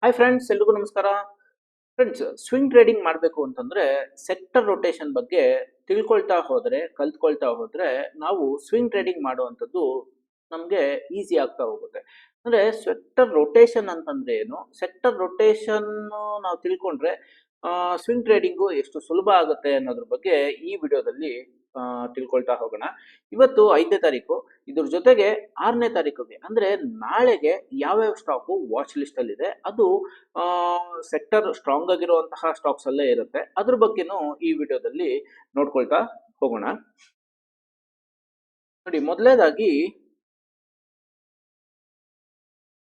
Hi friends, ಎಲ್ರಿಗೂ ನಮಸ್ಕಾರ. Friends, swing trading ಮಾಡಬೇಕು ಅಂತಂದ್ರೆ ಸೆಕ್ಟರ್ ರೊಟೇಷನ್ ಬಗ್ಗೆ ಕಲ್ತ್ಕೊಳ್ತಾ ಹೋದ್ರೆ ನಾವು ಸ್ವಿಂಗ್ ಟ್ರೇಡಿಂಗ್ ಮಾಡುವಂಥದ್ದು ನಮಗೆ ಈಸಿ ಆಗ್ತಾ ಹೋಗುತ್ತೆ. ಅಂದ್ರೆ ಸೆಕ್ಟರ್ ರೊಟೇಷನ್ ಅಂತಂದ್ರೆ ಏನು, ಸೆಕ್ಟರ್ ರೊಟೇಷನ್ ನಾವು ತಿಳ್ಕೊಂಡ್ರೆ ಸ್ವಿಂಗ್ ಟ್ರೇಡಿಂಗು ಎಷ್ಟು ಸುಲಭ ಆಗುತ್ತೆ ಅನ್ನೋದ್ರ ಬಗ್ಗೆ ಈ ವಿಡಿಯೋದಲ್ಲಿ ತಿಳ್ಕೊಳ್ತಾ ಹೋಗೋಣ. ಇವತ್ತು 5ನೇ ತಾರೀಕು, ಇದ್ರ ಜೊತೆಗೆ 6ನೇ ತಾರೀಕಿಗೆ ಅಂದ್ರೆ ನಾಳೆಗೆ ಯಾವ್ಯಾವ ಸ್ಟಾಕು ವಾಚ್ ಲಿಸ್ಟ್ ಅಲ್ಲಿ ಇದೆ, ಅದು ಸೆಕ್ಟರ್ ಸ್ಟ್ರಾಂಗ್ ಆಗಿರುವಂತಹ ಸ್ಟಾಕ್ಸ್ ಅಲ್ಲೇ ಇರುತ್ತೆ. ಅದ್ರ ಬಗ್ಗೆನೂ ಈ ವಿಡಿಯೋದಲ್ಲಿ ನೋಡ್ಕೊಳ್ತಾ ಹೋಗೋಣ. ನೋಡಿ, ಮೊದಲನೇದಾಗಿ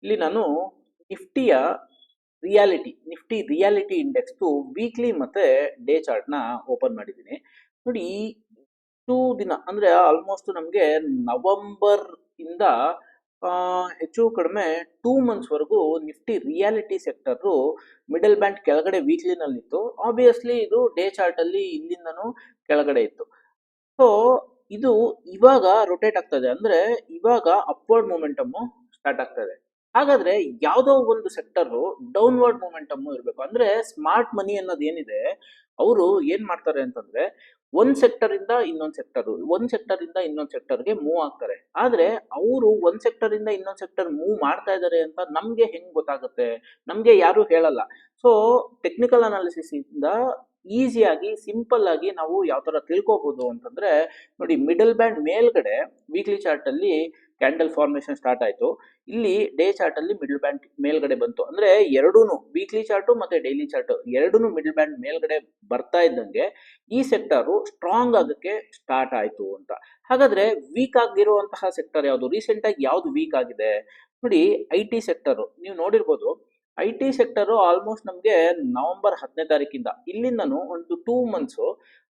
ಇಲ್ಲಿ ನಾನು ನಿಫ್ಟಿಯ ನಿಫ್ಟಿ ರಿಯಾಲಿಟಿ ಇಂಡೆಕ್ಸ್ ವೀಕ್ಲಿ ಮತ್ತೆ ಡೇ ಚಾರ್ಟ್ ನ ಓಪನ್ ಮಾಡಿದ್ದೀನಿ. ನೋಡಿ, ಇಷ್ಟು ದಿನ ಅಂದ್ರೆ ಆಲ್ಮೋಸ್ಟ್ ನಮಗೆ ನವೆಂಬರ್ ಇಂದ ಹೆಚ್ಚು ಕಡಿಮೆ 2 months ವರೆಗೂ Nifty reality sector middle band ಕೆಳಗಡೆ ವೀಕ್ಲಿನಲ್ಲಿತ್ತು. ಆಬ್ವಿಯಸ್ಲಿ ಇದು ಡೇ ಚಾರ್ಟ್ ಅಲ್ಲಿ ಇಲ್ಲಿಂದನೂ ಕೆಳಗಡೆ ಇತ್ತು. ಸೊ ಇದು ಇವಾಗ ರೊಟೇಟ್ ಆಗ್ತದೆ, ಅಂದ್ರೆ ಇವಾಗ ಅಪ್ವರ್ಡ್ ಮೊಮೆಂಟಮ್ ಸ್ಟಾರ್ಟ್ ಆಗ್ತದೆ. ಹಾಗಾದ್ರೆ ಯಾವುದೋ ಒಂದು ಸೆಕ್ಟರ್ ಡೌನ್ವರ್ಡ್ ಮೊಮೆಂಟಮ್ ಇರಬೇಕು. ಅಂದ್ರೆ ಸ್ಮಾರ್ಟ್ ಮನಿ ಅನ್ನೋದು ಏನಿದೆ, ಅವರು ಏನ್ ಮಾಡ್ತಾರೆ ಅಂತಂದ್ರೆ ಒಂದ್ ಸೆಕ್ಟರ್ ಇಂದ ಇನ್ನೊಂದ್ ಸೆಕ್ಟರ್ಗೆ ಮೂವ್ ಆಗ್ತಾರೆ. ಆದ್ರೆ ಅವರು ಒಂದ್ ಸೆಕ್ಟರ್ ಇಂದ ಇನ್ನೊಂದ್ ಸೆಕ್ಟರ್ ಮೂವ್ ಮಾಡ್ತಾ ಇದಾರೆ ಅಂತ ನಮ್ಗೆ ಹೆಂಗ್ ಗೊತ್ತಾಗುತ್ತೆ? ನಮ್ಗೆ ಯಾರು ಹೇಳಲ್ಲ. ಸೊ ಟೆಕ್ನಿಕಲ್ ಅನಾಲಿಸಿಸ್ ಇಂದ ಈಸಿಯಾಗಿ ಸಿಂಪಲ್ ಆಗಿ ನಾವು ಯಾವ ತರ ತಿಳ್ಕೊಬಹುದು ಅಂತಂದ್ರೆ, ನೋಡಿ, ಮಿಡಲ್ ಬ್ಯಾಂಡ್ ಮೇಲ್ಗಡೆ ವೀಕ್ಲಿ ಚಾರ್ಟ್ ಅಲ್ಲಿ ಕ್ಯಾಂಡಲ್ ಫಾರ್ಮೇಶನ್ ಸ್ಟಾರ್ಟ್ ಆಯ್ತು. ಇಲ್ಲಿ ಡೇ ಚಾರ್ಟ್ ಅಲ್ಲಿ ಮಿಡಲ್ ಬ್ಯಾಂಡ್ ಮೇಲ್ಗಡೆ ಬಂತು. ಅಂದ್ರೆ ಎರಡೂನು ವೀಕ್ಲಿ ಚಾರ್ಟ್ ಮತ್ತೆ ಡೈಲಿ ಚಾರ್ಟ್ ಎರಡೂನು ಮಿಡಲ್ ಬ್ಯಾಂಡ್ ಮೇಲ್ಗಡೆ ಬರ್ತಾ ಇದ್ದಂಗೆ ಈ ಸೆಕ್ಟರ್ ಸ್ಟ್ರಾಂಗ್ ಆಗಕ್ಕೆ ಸ್ಟಾರ್ಟ್ ಆಯ್ತು ಅಂತ. ಹಾಗಾದ್ರೆ ವೀಕ್ ಆಗಿರುವಂತಹ ಸೆಕ್ಟರ್ ಯಾವುದು, ರೀಸೆಂಟ್ ಆಗಿ ಯಾವ್ದು ವೀಕ್ ಆಗಿದೆ? ನೋಡಿ, IT ಸೆಕ್ಟರ್ ನೀವು ನೋಡಿರ್ಬೋದು. IT ಸೆಕ್ಟರ್ ಆಲ್ಮೋಸ್ಟ್ ನಮಗೆ ನವೆಂಬರ್ 10ನೇ ತಾರೀಕಿಂದ ಇಲ್ಲಿಂದನೂ ಒಂದು 2 months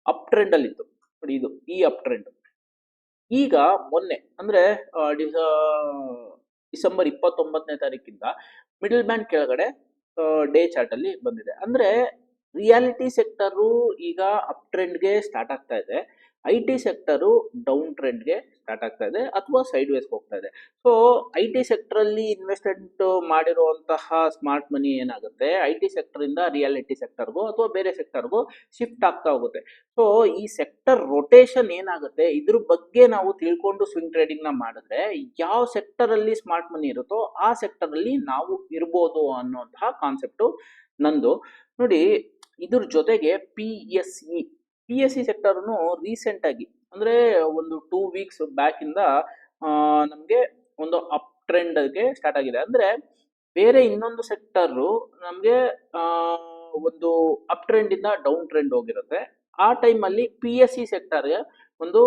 ಅಪ್ ಟ್ರೆಂಡ್ ಅಲ್ಲಿ ಇತ್ತು. ನೋಡಿ, ಇದು ಈ ಅಪ್ ಟ್ರೆಂಡ್ ಈಗ ಮೊನ್ನೆ ಅಂದ್ರೆ ಡಿಸೆಂಬರ್ 29ನೇ ತಾರೀಕಿಂದ ಮಿಡಲ್ ಬ್ಯಾಂಡ್ ಕೆಳಗಡೆ ಡೇ ಚಾರ್ಟ್ ಅಲ್ಲಿ ಬಂದಿದೆ. ಅಂದ್ರೆ ರಿಯಾಲಿಟಿ ಸೆಕ್ಟರ್ ಈಗ ಅಪ್ ಟ್ರೆಂಡ್ಗೆ ಸ್ಟಾರ್ಟ್ ಆಗ್ತಾ ಇದೆ, IT ಸೆಕ್ಟರ್ ಡೌನ್ ಟ್ರೆಂಡ್ಗೆ ಸ್ಟಾರ್ಟ್ ಆಗ್ತಾ ಇದೆ ಅಥವಾ ಸೈಡ್ ವೇಸ್ ಹೋಗ್ತಾ ಇದೆ. ಸೊ IT ಸೆಕ್ಟರ್ ಅಲ್ಲಿ ಇನ್ವೆಸ್ಟ್ಮೆಂಟ್ ಮಾಡಿರುವಂತಹ ಸ್ಮಾರ್ಟ್ ಮನಿ ಏನಾಗುತ್ತೆ, IT ಸೆಕ್ಟರ್ ಇಂದ ರಿಯಾಲಿಟಿ ಸೆಕ್ಟರ್ಗೂ ಅಥವಾ ಬೇರೆ ಸೆಕ್ಟರ್ಗೂ ಶಿಫ್ಟ್ ಆಗ್ತಾ ಹೋಗುತ್ತೆ. ಸೊ ಈ ಸೆಕ್ಟರ್ ರೊಟೇಷನ್ ಏನಾಗುತ್ತೆ, ಇದ್ರ ಬಗ್ಗೆ ನಾವು ತಿಳ್ಕೊಂಡು ಸ್ವಿಂಗ್ ಟ್ರೇಡಿಂಗ್ ನ ಮಾಡಿದ್ರೆ ಯಾವ ಸೆಕ್ಟರ್ ಅಲ್ಲಿ ಸ್ಮಾರ್ಟ್ ಮನಿ ಇರುತ್ತೋ ಆ ಸೆಕ್ಟರ್ ಅಲ್ಲಿ ನಾವು ಇರ್ಬೋದು ಅನ್ನೋಂತಹ ಕಾನ್ಸೆಪ್ಟ್ ನಂದು. ನೋಡಿ, ಇದ್ರ ಜೊತೆಗೆ PSE ಸೆಕ್ಟರ್ನು ರೀಸೆಂಟ್ ಆಗಿ ಅಂದ್ರೆ ಒಂದು 2 weeks ಬ್ಯಾಕ್ ಇಂದ ನಮ್ಗೆ ಒಂದು ಅಪ್ ಟ್ರೆಂಡ್ಗೆ ಸ್ಟಾರ್ಟ್ ಆಗಿದೆ. ಅಂದ್ರೆ ಬೇರೆ ಇನ್ನೊಂದು ಸೆಕ್ಟರ್ ನಮ್ಗೆ ಒಂದು ಅಪ್ ಟ್ರೆಂಡ್ ಇಂದ ಡೌನ್ ಟ್ರೆಂಡ್ ಹೋಗಿರುತ್ತೆ. ಆ ಟೈಮ್ ಅಲ್ಲಿ PSE ಸೆಕ್ಟರ್ ಒಂದು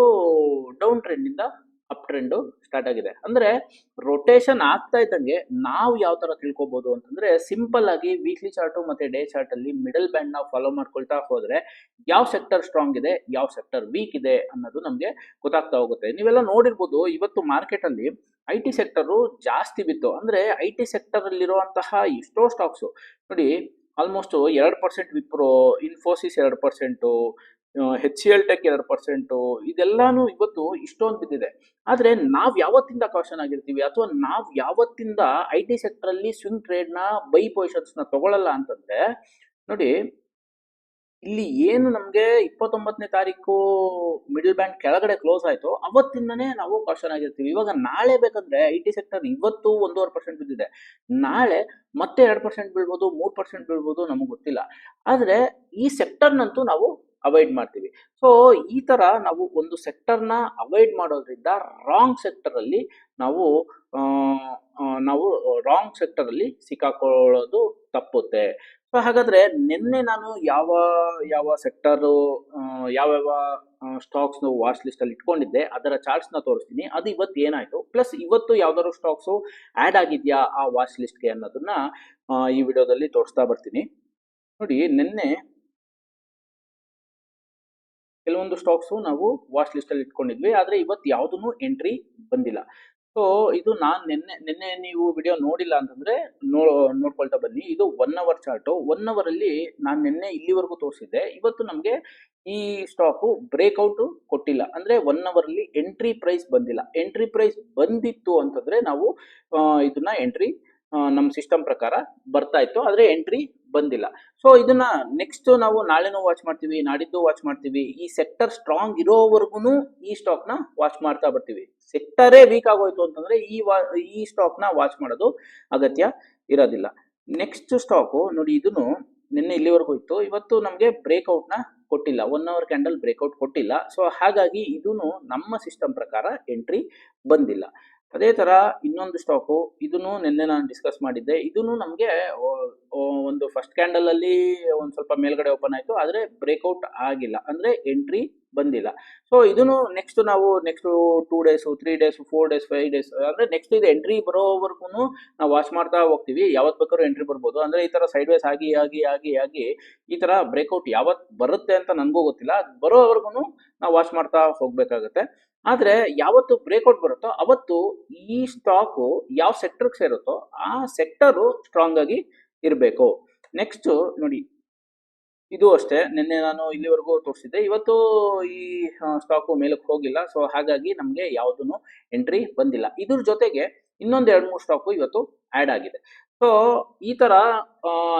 ಡೌನ್ ಟ್ರೆಂಡ್ ಇಂದ ಅಪ್ ಟ್ರೆಂಡ್ ಸ್ಟಾರ್ಟ್ ಆಗಿದೆ. ಅಂದ್ರೆ ರೊಟೇಷನ್ ಆಗ್ತಾ ಇದ್ದಂಗೆ ನಾವು ಯಾವ ತರ ತಿಳ್ಕೊಬಹುದು ಅಂತಂದ್ರೆ, ಸಿಂಪಲ್ ಆಗಿ ವೀಕ್ಲಿ ಚಾರ್ಟ್ ಮತ್ತೆ ಡೇ ಚಾರ್ಟ್ ಅಲ್ಲಿ ಮಿಡಲ್ ಬ್ಯಾಂಡ್ ನಾವು ಫಾಲೋ ಮಾಡ್ಕೊಳ್ತಾ ಹೋದ್ರೆ ಯಾವ ಸೆಕ್ಟರ್ ಸ್ಟ್ರಾಂಗ್ ಇದೆ, ಯಾವ ಸೆಕ್ಟರ್ ವೀಕ್ ಇದೆ ಅನ್ನೋದು ನಮ್ಗೆ ಗೊತ್ತಾಗ್ತಾ ಹೋಗುತ್ತೆ. ನೀವೆಲ್ಲ ನೋಡಿರ್ಬೋದು, ಇವತ್ತು ಮಾರ್ಕೆಟ್ ಅಲ್ಲಿ IT ಸೆಕ್ಟರ್ ಜಾಸ್ತಿ ಬಿತ್ತು. ಅಂದ್ರೆ IT ಸೆಕ್ಟರ್ ಅಲ್ಲಿರುವಂತಹ ಎಷ್ಟೋ ಸ್ಟಾಕ್ಸ್ ನೋಡಿ, almost 2% Wipro, Infosys 2%, HCL tech 2%, ಇದೆಲ್ಲಾನು ಇವತ್ತು ಇಷ್ಟೊಂದು ಬಿದ್ದಿದೆ. ಆದ್ರೆ ನಾವ್ ಯಾವತ್ತಿಂದ ಕಾಷನ್ ಆಗಿರ್ತೀವಿ ಅಥವಾ ನಾವ್ ಯಾವತ್ತಿಂದ IT ಸೆಕ್ಟರ್ ಅಲ್ಲಿ ಸ್ವಿಂಗ್ ಟ್ರೇಡ್ ನ ಬೈ ಪೊಸಿಷನ್ಸ್ ನ ತಗೊಳ್ಳಲ್ಲ ಅಂತಂದ್ರೆ, ನೋಡಿ, ಇಲ್ಲಿ ಏನು ನಮ್ಗೆ 29ನೇ ತಾರೀಕು ಮಿಡಲ್ ಬ್ಯಾಂಡ್ ಕೆಳಗಡೆ ಕ್ಲೋಸ್ ಆಯ್ತು, ಅವತ್ತಿಂದನೇ ನಾವು ಕಾಷನ್ ಆಗಿರ್ತೀವಿ. ಇವಾಗ ನಾಳೆ ಬೇಕಂದ್ರೆ IT ಸೆಕ್ಟರ್ ಇವತ್ತು 1.5% ಬಿದ್ದಿದೆ, ನಾಳೆ ಮತ್ತೆ 2% ಬೀಳ್ಬೋದು, 3% ಬೀಳ್ಬೋದು, ನಮಗೆ ಗೊತ್ತಿಲ್ಲ. ಆದ್ರೆ ಈ ಸೆಕ್ಟರ್ನಂತೂ ನಾವು ಅವಾಯ್ಡ್ ಮಾಡ್ತೀವಿ. ಸೊ ಈ ತರ ನಾವು ಒಂದು ಸೆಕ್ಟರ್ನ ಅವಾಯ್ಡ್ ಮಾಡೋದ್ರಿಂದ ರಾಂಗ್ ಸೆಕ್ಟರ್ ಅಲ್ಲಿ ನಾವು ರಾಂಗ್ ಸೆಕ್ಟರ್ ಅಲ್ಲಿ ಸಿಕ್ಕಾಕೊಳ್ಳೋದು ತಪ್ಪುತ್ತೆ. ಸೊ ಹಾಗಾದ್ರೆ ನಿನ್ನೆ ನಾನು ಯಾವ ಯಾವ ಸೆಕ್ಟರ್ ಯಾವ್ಯಾವ ಸ್ಟಾಕ್ಸ್ ವಾಚ್ ಲಿಸ್ಟ್ ಅಲ್ಲಿ ಇಟ್ಕೊಂಡಿದ್ದೆ ಅದರ ಚಾರ್ಟ್ಸ್ ನ ತೋರಿಸ್ತೀನಿ. ಅದು ಇವತ್ತು ಏನಾಯ್ತು, ಪ್ಲಸ್ ಇವತ್ತು ಯಾವ್ದಾದ್ರು ಸ್ಟಾಕ್ಸ್ ಆಡ್ ಆಗಿದ್ಯಾ ಆ ವಾಚ್ ಲಿಸ್ಟ್ಗೆ ಅನ್ನೋದನ್ನ ಈ ವಿಡಿಯೋದಲ್ಲಿ ತೋರಿಸ್ತಾ ಬರ್ತೀನಿ. ನೋಡಿ, ನಿನ್ನೆ ಕೆಲವೊಂದು ಸ್ಟಾಕ್ಸ್ ನಾವು ವಾಚ್ ಲಿಸ್ಟ್ ಅಲ್ಲಿ ಇಟ್ಕೊಂಡಿದ್ವಿ, ಆದ್ರೆ ಇವತ್ತು ಯಾವ್ದೂ ಎಂಟ್ರಿ ಬಂದಿಲ್ಲ. ಸೊ ಇದು ನಾನ್ ನಿನ್ನೆ ನೀವು ವಿಡಿಯೋ ನೋಡಿಲ್ಲ ಅಂತಂದ್ರೆ ನೋಡ್ಕೊಳ್ತಾ ಬನ್ನಿ. ಇದು 1 hour ಚಾರ್ಟ್. 1 hour ಅಲ್ಲಿ ನಾನು ನಿನ್ನೆ ಇಲ್ಲಿವರೆಗೂ ತೋರಿಸಿದ್ದೆ. ಇವತ್ತು ನಮ್ಗೆ ಈ ಸ್ಟಾಕ್ ಬ್ರೇಕ್ಔಟ್ ಕೊಟ್ಟಿಲ್ಲ, ಅಂದ್ರೆ 1 hour ಅಲ್ಲಿ ಎಂಟ್ರಿ ಪ್ರೈಸ್ ಬಂದಿಲ್ಲ. ಎಂಟ್ರಿ ಪ್ರೈಸ್ ಬಂದಿತ್ತು ಅಂತಂದ್ರೆ ನಾವು ಇದನ್ನ ಎಂಟ್ರಿ ನಮ್ಮ ಸಿಸ್ಟಮ್ ಪ್ರಕಾರ ಬರ್ತಾ ಇತ್ತು, ಆದ್ರೆ ಎಂಟ್ರಿ ಬಂದಿಲ್ಲ. ಸೊ ಇದನ್ನ ನೆಕ್ಸ್ಟ್ ನಾವು ನಾಳೆನೂ ವಾಚ್ ಮಾಡ್ತೀವಿ, ನಾಡಿದ್ದು ವಾಚ್ ಮಾಡ್ತೀವಿ. ಈ ಸೆಕ್ಟರ್ ಸ್ಟ್ರಾಂಗ್ ಇರೋವರೆಗೂ ಈ ಸ್ಟಾಕ್ ನ ವಾಚ್ ಮಾಡ್ತಾ ಬರ್ತೀವಿ. ಸೆಕ್ಟರೇ ವೀಕ್ ಆಗೋಯ್ತು ಅಂತಂದ್ರೆ ಈ ಸ್ಟಾಕ್ ನ ವಾಚ್ ಮಾಡೋದು ಅಗತ್ಯ ಇರೋದಿಲ್ಲ. ನೆಕ್ಸ್ಟ್ ಸ್ಟಾಕು ನೋಡಿ, ಇದನ್ನು ನಿನ್ನೆ ಇಲ್ಲಿವರೆಗೂ ಇತ್ತು, ಇವತ್ತು ನಮಗೆ ಬ್ರೇಕ್ಔಟ್ ನ ಕೊಟ್ಟಿಲ್ಲ, 1 ಅವರ್ ಕ್ಯಾಂಡಲ್ ಬ್ರೇಕ್ಔಟ್ ಕೊಟ್ಟಿಲ್ಲ. ಸೊ ಹಾಗಾಗಿ ಇದನ್ನು ನಮ್ಮ ಸಿಸ್ಟಮ್ ಪ್ರಕಾರ ಎಂಟ್ರಿ ಬಂದಿಲ್ಲ. ಅದೇ ತರ ಇನ್ನೊಂದು ಸ್ಟಾಕು, ಇದನ್ನು ನಿನ್ನೆ ನಾನು ಡಿಸ್ಕಸ್ ಮಾಡಿದ್ದೆ. ಇದನ್ನು ನಮಗೆ ಒಂದು ಫಸ್ಟ್ ಕ್ಯಾಂಡಲ್ ಅಲ್ಲಿ ಒಂದ್ ಸ್ವಲ್ಪ ಮೇಲ್ಗಡೆ ಓಪನ್ ಆಯ್ತು, ಆದ್ರೆ ಬ್ರೇಕ್ಔಟ್ ಆಗಿಲ್ಲ, ಅಂದ್ರೆ ಎಂಟ್ರಿ ಬಂದಿಲ್ಲ. ಸೊ ಇದನ್ನು next 2 days 3 days 4 days 5 days ಅಂದ್ರೆ ನೆಕ್ಸ್ಟ್ ಇದು ಎಂಟ್ರಿ ಬರೋವರೆಗೂ ನಾವು ವಾಚ್ ಮಾಡ್ತಾ ಹೋಗ್ತೀವಿ. ಯಾವತ್ ಬೇಕಾದ್ರೂ ಎಂಟ್ರಿ ಬರ್ಬೋದು. ಅಂದ್ರೆ ಈ ತರ ಸೈಡ್ ವೇಸ್ ಆಗಿ ಆಗಿ ಆಗಿ ಆಗಿ ಈ ತರ ಬ್ರೇಕ್ಔಟ್ ಯಾವತ್ ಬರುತ್ತೆ ಅಂತ ನನಗೂ ಗೊತ್ತಿಲ್ಲ. ಬರೋವರೆಗೂ ನಾವು ವಾಚ್ ಮಾಡ್ತಾ ಹೋಗ್ಬೇಕಾಗತ್ತೆ. ಆದ್ರೆ ಯಾವತ್ತು ಬ್ರೇಕ್ಔಟ್ ಬರುತ್ತೋ ಅವತ್ತು ಈ ಸ್ಟಾಕು ಯಾವ ಸೆಕ್ಟರ್ಗೆ ಸೇರುತ್ತೋ ಆ ಸೆಕ್ಟರು ಸ್ಟ್ರಾಂಗ್ ಆಗಿ ಇರಬೇಕು. ನೆಕ್ಸ್ಟ್ ನೋಡಿ, ಇದು ಅಷ್ಟೇ, ನಿನ್ನೆ ನಾನು ಇಲ್ಲಿವರೆಗೂ ತೋರಿಸಿದ್ದೆ, ಇವತ್ತು ಈ ಸ್ಟಾಕು ಮೇಲಕ್ಕೆ ಹೋಗಿಲ್ಲ. ಸೊ ಹಾಗಾಗಿ ನಮಗೆ ಯಾವುದೂ ಎಂಟ್ರಿ ಬಂದಿಲ್ಲ. ಇದ್ರ ಜೊತೆಗೆ ಇನ್ನೊಂದು 2-3 ಸ್ಟಾಕು ಇವತ್ತು ಆ್ಯಡ್ ಆಗಿದೆ. ಸೊ ಈ ತರ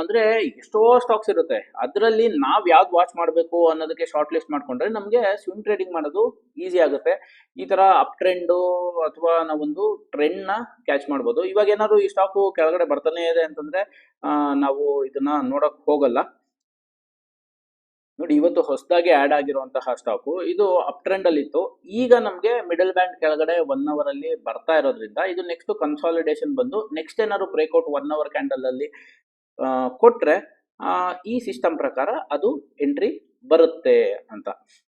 ಅಂದ್ರೆ ಎಷ್ಟೋ ಸ್ಟಾಕ್ಸ್ ಇರುತ್ತೆ, ಅದರಲ್ಲಿ ನಾವ್ ಯಾವ್ದು ವಾಚ್ ಮಾಡಬೇಕು ಅನ್ನೋದಕ್ಕೆ ಶಾರ್ಟ್ ಲಿಸ್ಟ್ ಮಾಡ್ಕೊಂಡ್ರೆ ನಮಗೆ ಸ್ವಿಂಗ್ ಟ್ರೇಡಿಂಗ್ ಮಾಡೋದು ಈಸಿ ಆಗುತ್ತೆ. ಈ ತರ ಅಪ್ ಟ್ರೆಂಡು ಅಥವಾ ನಾವೊಂದು ಟ್ರೆಂಡ್ ನ ಕ್ಯಾಚ್ ಮಾಡ್ಬೋದು. ಇವಾಗ ಏನಾದ್ರು ಈ ಸ್ಟಾಕು ಕೆಳಗಡೆ ಬರ್ತಾನೆ ಇದೆ ಅಂತಂದ್ರೆ ನಾವು ಇದನ್ನ ನೋಡಕ್ ಹೋಗಲ್ಲ. ನೋಡಿ, ಇವತ್ತು ಹೊಸದಾಗಿ ಆಡ್ ಆಗಿರುವಂತಹ ಸ್ಟಾಕು, ಇದು ಅಪ್ ಟ್ರೆಂಡ್ ಅಲ್ಲಿ ಇತ್ತು. ಈಗ ನಮಗೆ ಮಿಡಲ್ ಬ್ಯಾಂಡ್ ಕೆಳಗಡೆ 1 ಅವರ್ ಅಲ್ಲಿ ಬರ್ತಾ ಇರೋದ್ರಿಂದ ಇದು ನೆಕ್ಸ್ಟ್ ಕನ್ಸಾಲಿಡೇಷನ್ ಬಂದು ನೆಕ್ಸ್ಟ್ ಏನಾದ್ರು ಬ್ರೇಕ್ಔಟ್ 1 ಅವರ್ ಕ್ಯಾಂಡಲ್ ಅಲ್ಲಿ ಕೊಟ್ರೆ ಈ ಸಿಸ್ಟಮ್ ಪ್ರಕಾರ ಅದು ಎಂಟ್ರಿ ಬರುತ್ತೆ ಅಂತ.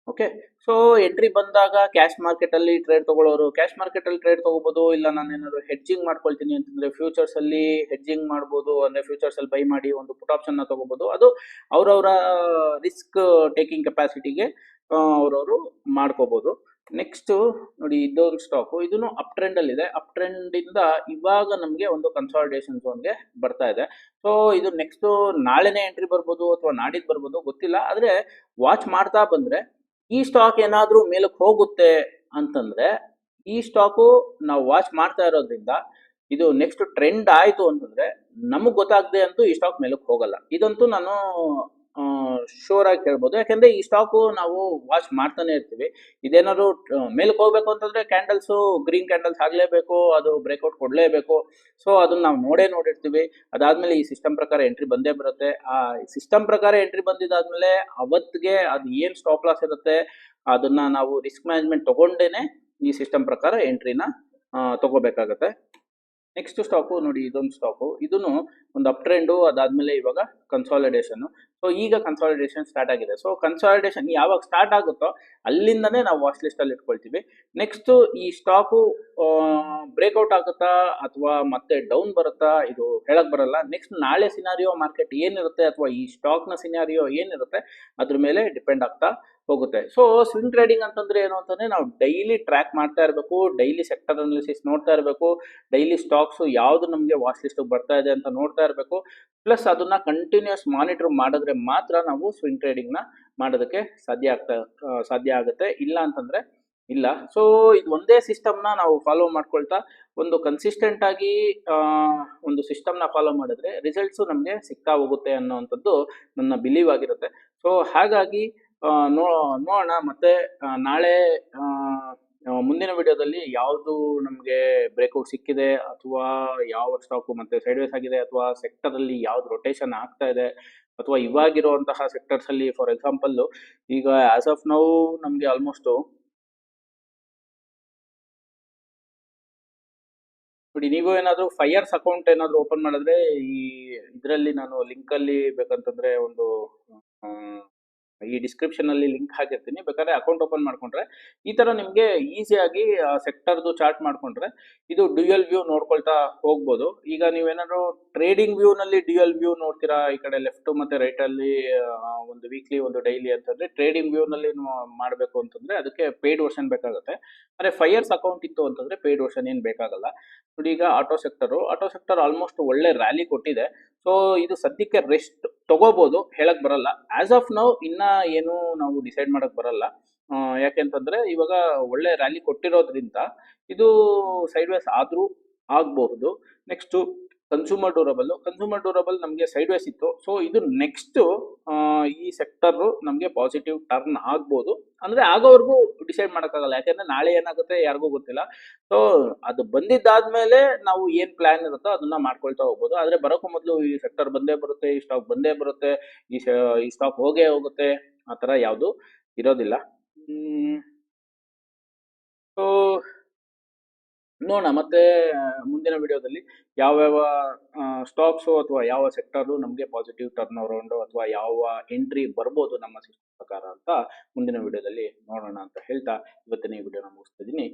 ಓಕೆ, ಸೊ ಎಂಟ್ರಿ ಬಂದಾಗ ಕ್ಯಾಶ್ ಮಾರ್ಕೆಟ್ ಅಲ್ಲಿ ಟ್ರೇಡ್ ತಗೊಳ್ಳೋರು ಕ್ಯಾಶ್ ಮಾರ್ಕೆಟ್ ಅಲ್ಲಿ ಟ್ರೇಡ್ ತಗೋಬಹುದು. ಇಲ್ಲ ನಾನು ಏನಾದ್ರು ಹೆಡ್ಜಿಂಗ್ ಮಾಡ್ಕೊಳ್ತೀನಿ ಅಂತಂದ್ರೆ ಫ್ಯೂಚರ್ಸ್ ಅಲ್ಲಿ ಹೆಡ್ಜಿಂಗ್ ಮಾಡ್ಬೋದು. ಅಂದ್ರೆ ಫ್ಯೂಚರ್ಸ್ ಅಲ್ಲಿ ಬೈ ಮಾಡಿ ಒಂದು ಪುಟ್ ಆಪ್ಷನ್ ನ ತಗೋಬಹುದು. ಅದು ಅವ್ರವರ ರಿಸ್ಕ್ ಟೇಕಿಂಗ್ ಕೆಪಾಸಿಟಿಗೆ ಅವ್ರವರು ಮಾಡ್ಕೋಬಹುದು. ನೆಕ್ಸ್ಟ್ ನೋಡಿ, ಇದೊಂದು ಸ್ಟಾಕು, ಇದನ್ನು ಅಪ್ ಟ್ರೆಂಡ್ ಅಲ್ಲಿ ಇದೆ. ಅಪ್ ಟ್ರೆಂಡ್ ಇಂದ ಇವಾಗ ನಮಗೆ ಒಂದು ಕನ್ಸಾಲಿಡೇಷನ್ ಝೋನ್ಗೆ ಬರ್ತಾ ಇದೆ. ಸೊ ಇದು ನೆಕ್ಸ್ಟ್ ನಾಳೆನೇ ಎಂಟ್ರಿ ಬರ್ಬೋದು ಅಥವಾ ನಾಡಿದ್ದು ಬರ್ಬೋದು, ಗೊತ್ತಿಲ್ಲ. ಆದ್ರೆ ವಾಚ್ ಮಾಡ್ತಾ ಬಂದ್ರೆ ಈ ಸ್ಟಾಕ್ ಏನಾದ್ರೂ ಮೇಲಕ್ಕೆ ಹೋಗುತ್ತೆ ಅಂತಂದ್ರೆ ಈ ಸ್ಟಾಕು ನಾವು ವಾಚ್ ಮಾಡ್ತಾ ಇರೋದ್ರಿಂದ ಇದು ನೆಕ್ಸ್ಟ್ ಟ್ರೆಂಡ್ ಆಯ್ತು ಅಂತಂದ್ರೆ ನಮಗ್ ಗೊತ್ತಾಗದೆ ಅಂತೂ ಈ ಸ್ಟಾಕ್ ಮೇಲಕ್ಕೆ ಹೋಗಲ್ಲ. ಇದಂತೂ ನಾನು ಶೋರ್ ಆಗಿ ಹೇಳ್ಬೋದು. ಯಾಕಂದ್ರೆ ಈ ಸ್ಟಾಕು ನಾವು ವಾಚ್ ಮಾಡ್ತಾನೆ ಇರ್ತೀವಿ. ಇದೇನಾದ್ರು ಮೇಲಕ್ಕೆ ಹೋಗ್ಬೇಕು ಅಂತಂದ್ರೆ ಕ್ಯಾಂಡಲ್ಸ್ ಗ್ರೀನ್ ಕ್ಯಾಂಡಲ್ಸ್ ಆಗ್ಲೇಬೇಕು, ಅದು ಬ್ರೇಕ್ಔಟ್ ಕೊಡ್ಲೇಬೇಕು. ಸೊ ಅದನ್ನ ನಾವು ನೋಡಿರ್ತೀವಿ. ಅದಾದ್ಮೇಲೆ ಈ ಸಿಸ್ಟಮ್ ಪ್ರಕಾರ ಎಂಟ್ರಿ ಬಂದೇ ಬರುತ್ತೆ. ಆ ಸಿಸ್ಟಮ್ ಪ್ರಕಾರ ಎಂಟ್ರಿ ಬಂದಿದ್ದಾದ್ಮೇಲೆ ಅವತ್ತಿಗೆ ಅದು ಏನ್ ಸ್ಟಾಪ್ ಲಾಸ್ ಇರುತ್ತೆ ಅದನ್ನ ನಾವು ರಿಸ್ಕ್ ಮ್ಯಾನೇಜ್ಮೆಂಟ್ ತಗೊಂಡೇನೆ ಈ ಸಿಸ್ಟಮ್ ಪ್ರಕಾರ ಎಂಟ್ರಿನ ತಗೋಬೇಕಾಗತ್ತೆ. ನೆಕ್ಸ್ಟ್ ಸ್ಟಾಕು ನೋಡಿ, ಇದೊಂದು ಸ್ಟಾಕು, ಇದನ್ನು ಒಂದು ಅಪ್ ಟ್ರೆಂಡು, ಅದಾದ್ಮೇಲೆ ಇವಾಗ ಕನ್ಸಾಲಿಡೇಷನ್. ಸೊ ಈಗ ಕನ್ಸಾಲಿಡೇಷನ್ ಸ್ಟಾರ್ಟ್ ಆಗಿದೆ. ಸೊ ಕನ್ಸಾಲಿಡೇಷನ್ ಯಾವಾಗ ಸ್ಟಾರ್ಟ್ ಆಗುತ್ತೋ ಅಲ್ಲಿಂದನೇ ನಾವು ವಾಚ್ ಲಿಸ್ಟ್ ಅಲ್ಲಿ ಇಟ್ಕೊಳ್ತೀವಿ. ನೆಕ್ಸ್ಟ್ ಈ ಸ್ಟಾಕು ಬ್ರೇಕ್ಔಟ್ ಆಗುತ್ತಾ ಅಥವಾ ಮತ್ತೆ ಡೌನ್ ಬರುತ್ತಾ ಇದು ಹೇಳಕ್ ಬರಲ್ಲ. ನೆಕ್ಸ್ಟ್ ನಾಳೆ ಸಿನಾರಿಯೋ ಮಾರ್ಕೆಟ್ ಏನಿರುತ್ತೆ ಅಥವಾ ಈ ಸ್ಟಾಕ್ ನ ಸಿನಾರಿಯೋ ಏನಿರುತ್ತೆ ಅದ್ರ ಮೇಲೆ ಡಿಪೆಂಡ್ ಆಗ್ತಾ ಹೋಗುತ್ತೆ. ಸೊ ಸ್ವಿಂಗ್ ಟ್ರೇಡಿಂಗ್ ಅಂತಂದ್ರೆ ಏನು ಅಂತಂದ್ರೆ ನಾವು ಡೈಲಿ ಟ್ರ್ಯಾಕ್ ಮಾಡ್ತಾ ಇರಬೇಕು, ಡೈಲಿ ಸೆಕ್ಟರ್ ಅನಾಲಿಸಿಸ್ ನೋಡ್ತಾ ಇರಬೇಕು, ಡೈಲಿ ಸ್ಟಾಕ್ಸ್ ಯಾವ್ದು ನಮಗೆ ವಾಚ್ ಲಿಸ್ಟ್ ಬರ್ತಾ ಇದೆ ಅಂತ ನೋಡ್ತಾ ಇರಬೇಕು. ಪ್ಲಸ್ ಅದನ್ನ ಕಂಟಿನ್ಯೂಸ್ ಮಾನಿಟರ್ ಮಾಡಿದ್ರೆ ಮಾತ್ರ ನಾವು ಸ್ವಿಂಗ್ ಟ್ರೇಡಿಂಗ್ ನ ಮಾಡೋದಕ್ಕೆ ಸಾಧ್ಯ ಆಗುತ್ತೆ. ಇಲ್ಲ ಅಂತಂದ್ರೆ ಇಲ್ಲ. ಸೊ ಇದು ಒಂದೇ ಸಿಸ್ಟಮ್ ನ ನಾವು ಫಾಲೋ ಮಾಡ್ಕೊಳ್ತಾ ಒಂದು ಕನ್ಸಿಸ್ಟೆಂಟ್ ಆಗಿ ಒಂದು ಸಿಸ್ಟಮ್ ನ ಫಾಲೋ ಮಾಡಿದ್ರೆ ರಿಸಲ್ಟ್ಸ್ ನಮಗೆ ಸಿಗ್ತಾ ಹೋಗುತ್ತೆ ಅನ್ನೋವಂಥದ್ದು ನನ್ನ ಬಿಲೀವ್ ಆಗಿರುತ್ತೆ. ಸೊ ಹಾಗಾಗಿ ನೋಡೋಣ ಮತ್ತೆ ನಾಳೆ ಮುಂದಿನ ವಿಡಿಯೋದಲ್ಲಿ ಯಾವುದು ನಮಗೆ ಬ್ರೇಕ್ಔಟ್ ಸಿಕ್ಕಿದೆ ಅಥವಾ ಯಾವ ಸ್ಟಾಕು ಮತ್ತೆ ಸೈಡ್ ವೇಸ್ ಆಗಿದೆ ಅಥವಾ ಸೆಕ್ಟರ್ ಅಲ್ಲಿ ಯಾವ್ದು ರೊಟೇಷನ್ ಆಗ್ತಾ ಇದೆ ಅಥವಾ ಇವಾಗಿರುವಂತಹ ಸೆಕ್ಟರ್ಸ್ ಅಲ್ಲಿ, ಫಾರ್ ಎಕ್ಸಾಂಪಲ್ ಈಗ ಆಸ್ ಆಫ್ ನೌ ನಮ್ಗೆ ಆಲ್ಮೋಸ್ಟ್ ನೋಡಿ, ನೀವು ಏನಾದ್ರು ಫೈರ್ಸ್ ಅಕೌಂಟ್ ಏನಾದ್ರು ಓಪನ್ ಮಾಡಿದ್ರೆ ಈ ಇದರಲ್ಲಿ ನಾನು ಲಿಂಕ್ ಅಲ್ಲಿ ಬೇಕಂತಂದ್ರೆ ಒಂದು ಈ ಡಿಸ್ಕ್ರಿಪ್ಷನ್ ಅಲ್ಲಿ ಲಿಂಕ್ ಹಾಕಿರ್ತೀನಿ. ಬೇಕಾದ್ರೆ ಅಕೌಂಟ್ ಓಪನ್ ಮಾಡ್ಕೊಂಡ್ರೆ ಈ ತರ ನಿಮ್ಗೆ ಈಸಿಯಾಗಿ ಸೆಕ್ಟರ್ದು ಚಾರ್ಟ್ ಮಾಡ್ಕೊಂಡ್ರೆ ಇದು ಡ್ಯೂಯಲ್ ವ್ಯೂ ನೋಡ್ಕೊಳ್ತಾ ಹೋಗ್ಬೋದು. ಈಗ ನೀವೇನಾದ್ರು ಟ್ರೇಡಿಂಗ್ ವ್ಯೂ ನಲ್ಲಿ ಡ್ಯೂಯಲ್ ವ್ಯೂ ನೋಡ್ತೀರಾ, ಈ ಕಡೆ ಲೆಫ್ಟ್ ಮತ್ತೆ ರೈಟ್ ಅಲ್ಲಿ ಒಂದು ವೀಕ್ಲಿ ಒಂದು ಡೈಲಿ ಅಂತಂದ್ರೆ ಟ್ರೇಡಿಂಗ್ ವ್ಯೂ ನಲ್ಲಿ ಮಾಡಬೇಕು ಅಂತಂದ್ರೆ ಅದಕ್ಕೆ ಪೇಯ್ಡ್ ವರ್ಷನ್ ಬೇಕಾಗುತ್ತೆ. ಅದೇ ಫೈರ್ಸ್ ಅಕೌಂಟ್ ಇತ್ತು ಅಂತಂದ್ರೆ ಪೇಯ್ಡ್ ವರ್ಷನ್ ಏನ್ ಬೇಕಾಗಲ್ಲ. ನೋಡಿ, ಈಗ ಆಟೋ ಸೆಕ್ಟರ್ ಆಲ್ಮೋಸ್ಟ್ ಒಳ್ಳೆ ರ್ಯಾಲಿ ಕೊಟ್ಟಿದೆ. ಸೊ ಇದು ಸದ್ಯಕ್ಕೆ ರೆಸ್ಟ್ ತಗೋಬಹುದು, ಹೇಳಕ್ ಬರಲ್ಲ. ಆಸ್ ಆಫ್ ನೌ ಇನ್ನ ಏನು ನಾವು ಡಿಸೈಡ್ ಮಾಡಕ್ ಬರಲ್ಲ. ಯಾಕೆಂತಂದ್ರೆ ಇವಾಗ ಒಳ್ಳೆ ರ್ಯಾಲಿ ಕೊಟ್ಟಿರೋದ್ರಿಂದ ಇದು ಸೈಡ್ ವೇಸ್ ಆದ್ರೂ ಆಗಬಹುದು. ನೆಕ್ಸ್ಟ್ ಕನ್ಸೂಮರ್ ಡ್ಯೂರಬಲ್ ನಮಗೆ ಸೈಡ್ ವೇಸ್ ಇತ್ತು. ಸೊ ಇದು ನೆಕ್ಸ್ಟ್ ಈ ಸೆಕ್ಟರ್ ನಮಗೆ ಪಾಸಿಟಿವ್ ಟರ್ನ್ ಆಗ್ಬೋದು. ಅಂದ್ರೆ ಆಗೋವರೆಗೂ ಡಿಸೈಡ್ ಮಾಡೋಕ್ಕಾಗಲ್ಲ, ಯಾಕಂದ್ರೆ ನಾಳೆ ಏನಾಗುತ್ತೆ ಯಾರಿಗೂ ಗೊತ್ತಿಲ್ಲ. ಸೊ ಅದು ಬಂದಿದ್ದಾದ್ಮೇಲೆ ನಾವು ಏನ್ ಪ್ಲಾನ್ ಇರುತ್ತೋ ಅದನ್ನ ಮಾಡ್ಕೊಳ್ತಾ ಹೋಗ್ಬೋದು. ಆದ್ರೆ ಬರೋಕ್ಕೂ ಮೊದಲು ಈ ಸೆಕ್ಟರ್ ಬಂದೇ ಬರುತ್ತೆ, ಈ ಸ್ಟಾಕ್ ಬಂದೇ ಬರುತ್ತೆ, ಈ ಸ್ಟಾಕ್ ಹೋಗೇ ಹೋಗುತ್ತೆ, ಆ ಥರ ಯಾವುದು ಇರೋದಿಲ್ಲ. ಸೊ ನೋಡೋಣ ಮತ್ತೆ ಮುಂದಿನ ವಿಡಿಯೋದಲ್ಲಿ ಯಾವ್ಯಾವ ಸ್ಟಾಕ್ಸು ಅಥವಾ ಯಾವ ಸೆಕ್ಟರು ನಮಗೆ ಪಾಸಿಟಿವ್ ಟರ್ನ್ ಅರೌಂಡು ಅಥವಾ ಯಾವ ಎಂಟ್ರಿ ಬರ್ಬೋದು ನಮ್ಮ ಸಿಸ್ಟಮ್ ಪ್ರಕಾರ ಅಂತ ಮುಂದಿನ ವಿಡಿಯೋದಲ್ಲಿ ನೋಡೋಣ ಅಂತ ಹೇಳ್ತಾ ಇವತ್ತಿನ ಈ ವಿಡಿಯೋನ ಮುಗಿಸ್ತಾ ಇದ್ದೀನಿ.